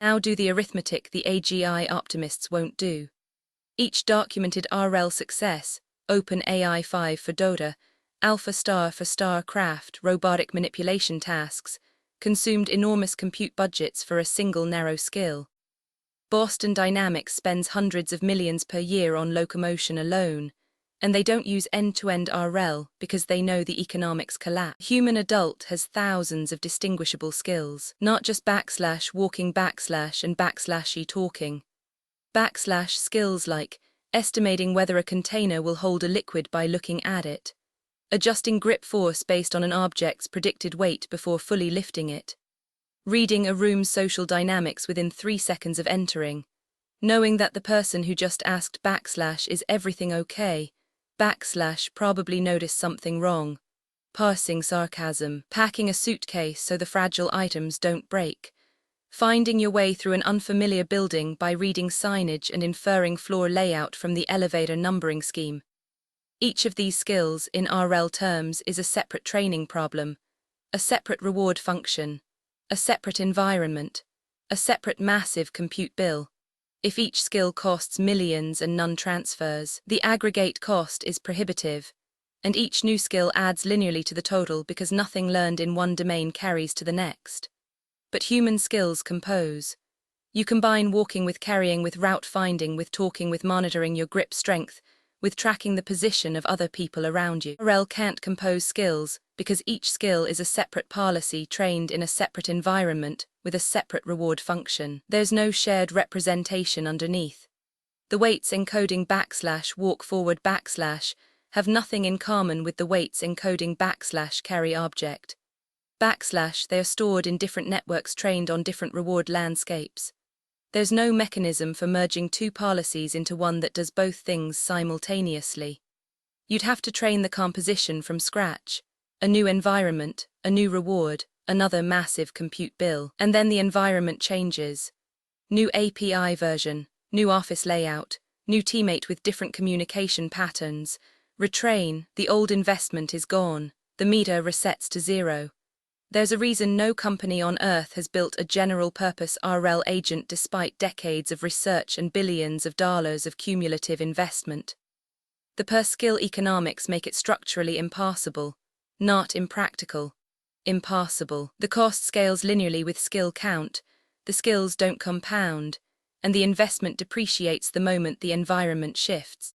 Now do the arithmetic the AGI optimists won't do. Each documented RL success, OpenAI 5 for Dota, Alpha Star for StarCraft robotic manipulation tasks, consumed enormous compute budgets for a single narrow skill. Boston Dynamics spends hundreds of millions per year on locomotion alone, and they don't use end-to-end RL because they know the economics collapse. Human adult has thousands of distinguishable skills, not just walking and talking. Skills like estimating whether a container will hold a liquid by looking at it, adjusting grip force based on an object's predicted weight before fully lifting it, reading a room's social dynamics within 3 seconds of entering, knowing that the person who just asked is everything okay, probably noticed something wrong, parsing sarcasm, packing a suitcase so the fragile items don't break, finding your way through an unfamiliar building by reading signage and inferring floor layout from the elevator numbering scheme. Each of these skills, in RL terms, is a separate training problem, a separate reward function, a separate environment, a separate massive compute bill. If each skill costs millions and none transfers, the aggregate cost is prohibitive, and each new skill adds linearly to the total because nothing learned in one domain carries to the next. But human skills compose. You combine walking with carrying, with route finding, with talking, with monitoring your grip strength, with tracking the position of other people around you. RL can't compose skills because each skill is a separate policy trained in a separate environment with a separate reward function. There's no shared representation underneath. The weights encoding walk forward have nothing in common with the weights encoding carry object. They are stored in different networks trained on different reward landscapes. There's no mechanism for merging two policies into one that does both things simultaneously. You'd have to train the composition from scratch, a new environment, a new reward, another massive compute bill, and then the environment changes. New API version, new office layout, new teammate with different communication patterns. Retrain, the old investment is gone, the meter resets to zero. There's a reason no company on Earth has built a general-purpose RL agent despite decades of research and billions of dollars of cumulative investment. The per-skill economics make it structurally impossible, not impractical. Impossible. The cost scales linearly with skill count, the skills don't compound, and the investment depreciates the moment the environment shifts.